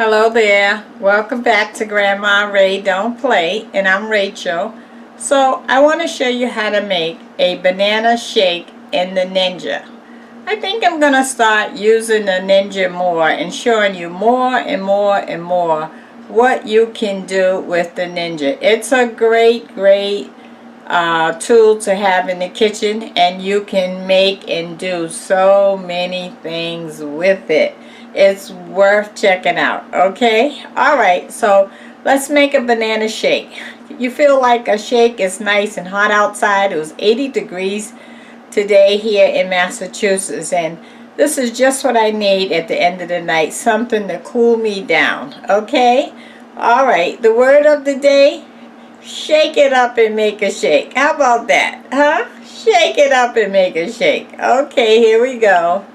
Hello there. Welcome back to Grandma Ray Don't Play, and I'm Rachel. So I want to show you how to make a banana shake in the Ninja. I think I'm going to start using the Ninja more and showing you more and more and more what you can do with the Ninja. It's a great tool to have in the kitchen, and you can make and do so many things with it. It's worth checking out. Okay, alright, so let's make a banana shake. You feel like a shake is nice and hot outside. It was 80 degrees today here in Massachusetts, and this is just what I need at the end of the night, something to cool me down. Okay, alright, the word of the day: shake it up and make a shake. How about that, huh? Shake it up and make a shake. Okay, here we go.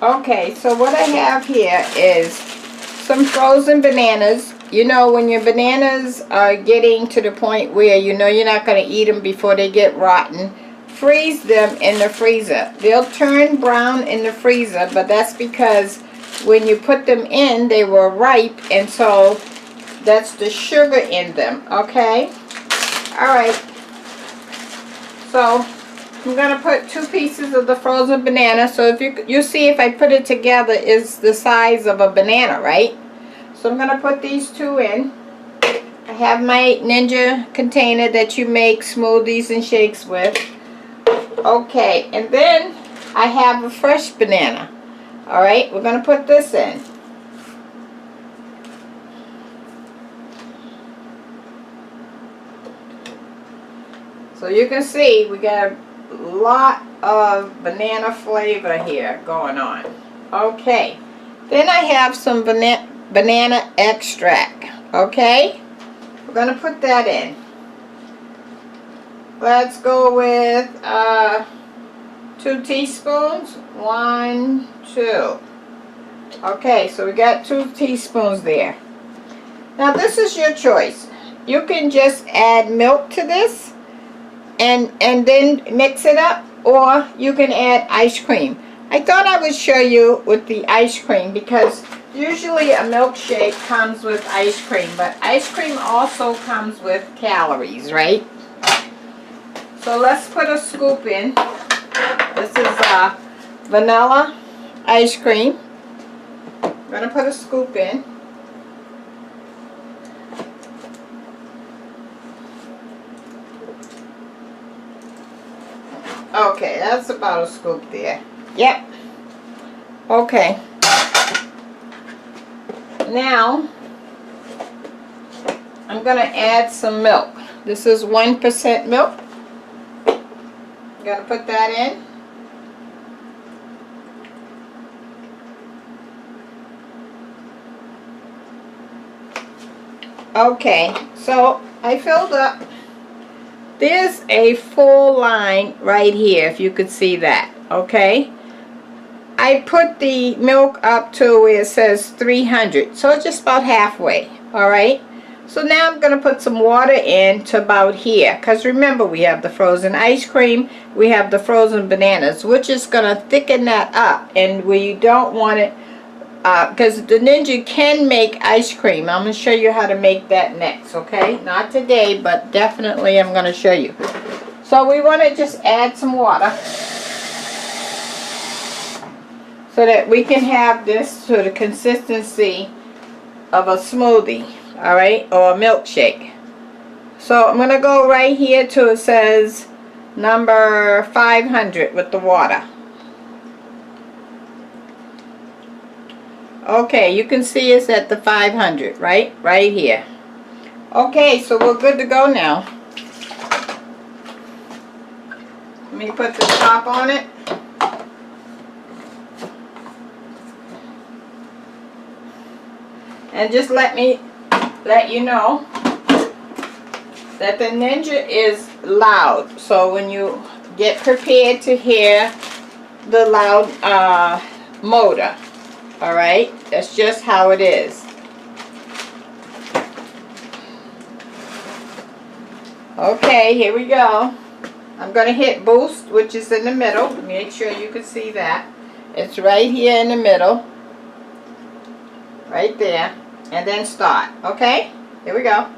Okay, so what I have here is some frozen bananas. You know, when your bananas are getting to the point where you know you're not going to eat them before they get rotten, freeze them in the freezer. They'll turn brown in the freezer, but that's because when you put them in, they were ripe, and so that's the sugar in them. Okay, alright, so I'm going to put 2 pieces of the frozen banana. So if you see, if I put it together, it's the size of a banana, right? So I'm going to put these 2 in. I have my Ninja container that you make smoothies and shakes with. Okay, and then I have a fresh banana. Alright, we're going to put this in. So you can see we got a lot of banana flavor here going on. Okay, then I have some banana extract. Okay, we're going to put that in. Let's go with 2 teaspoons. 1, 2. Okay, so we got 2 teaspoons there. Now this is your choice. You can just add milk to this and then mix it up, or you can add ice cream. I thought I would show you with the ice cream because usually a milkshake comes with ice cream, but ice cream also comes with calories, right? So let's put a scoop in. This is vanilla ice cream. I'm going to put a scoop in. Okay, that's about a scoop there. Yep. Okay. Now, I'm going to add some milk. This is 1% milk. I'm going to put that in. Okay, so I filled up. There's a full line right here, if you could see that. Okay, I put the milk up to where it says 300, so just about halfway. Alright, so now I'm going to put some water in to about here, because remember, we have the frozen ice cream, we have the frozen bananas, which is going to thicken that up, and we don't want it because the Ninja can make ice cream. I'm going to show you how to make that next, okay? Not today, but definitely I'm going to show you. So we want to just add some water so that we can have this to the consistency of a smoothie, alright, or a milkshake. So I'm going to go right here till it says number 500 with the water. Okay, you can see it's at the 500, right? Right here. Okay, so we're good to go now. Let me put the top on it. And just let you know that the Ninja is loud. So when you get prepared to hear the loud motor. Alright, that's just how it is. Okay, here we go. I'm going to hit boost, which is in the middle. Make sure you can see that. It's right here in the middle. Right there. And then start. Okay? Here we go.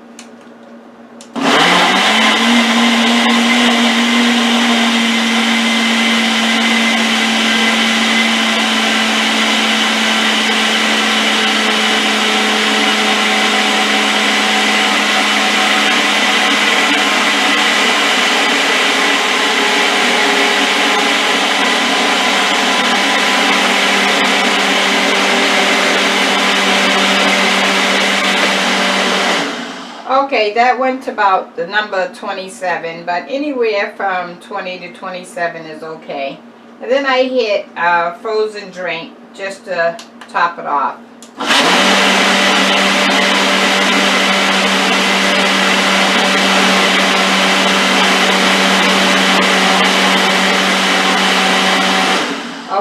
Okay, that went to about the number 27, but anywhere from 20 to 27 is okay. And then I hit a frozen drink just to top it off.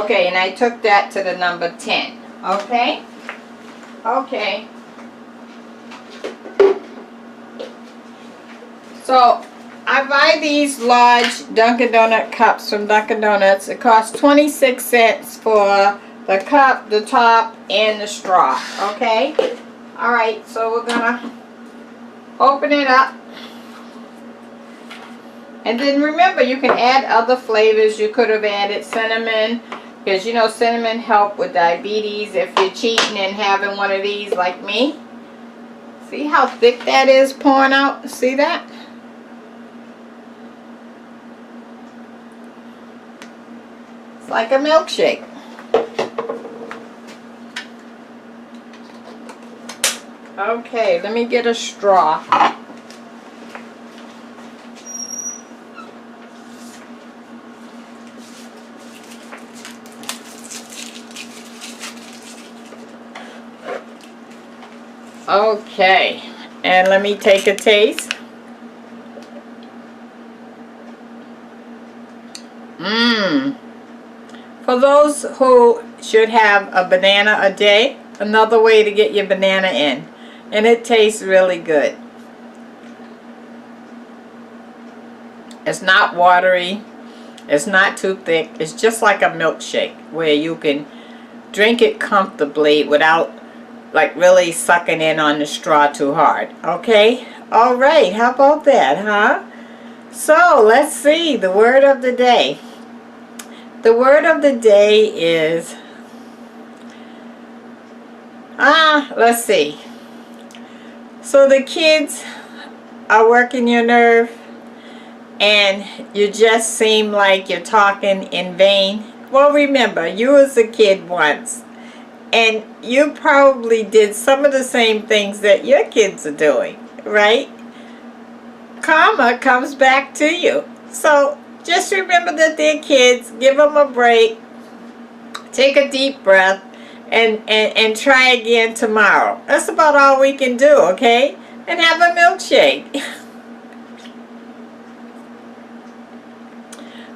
Okay, and I took that to the number 10. Okay? Okay. So, I buy these large Dunkin' Donut cups from Dunkin' Donuts. It costs 26 cents for the cup, the top, and the straw. Okay? Alright, so we're gonna open it up. And then remember, you can add other flavors. You could have added cinnamon, because you know cinnamon help with diabetes if you're cheating and having one of these like me. See how thick that is pouring out? See that? Like a milkshake. Okay, let me get a straw. Okay, and let me take a taste. For those who should have a banana a day, another way to get your banana in. And it tastes really good. It's not watery. It's not too thick. It's just like a milkshake where you can drink it comfortably without like really sucking in on the straw too hard. Okay? Alright, how about that, huh? So, let's see the word of the day. The word of the day is, let's see. So the kids are working your nerve and you just seem like you're talking in vain. Well, remember, you was a kid once and you probably did some of the same things that your kids are doing, right? Karma comes back to you. So just remember that they're kids. Give them a break. Take a deep breath. And try again tomorrow. That's about all we can do, okay? And have a milkshake.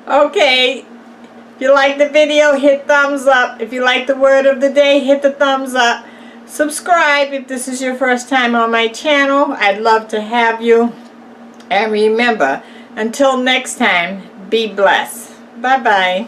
Okay. If you like the video, hit thumbs up. If you like the word of the day, hit the thumbs up. Subscribe if this is your first time on my channel. I'd love to have you. And remember, until next time, be blessed. Bye-bye.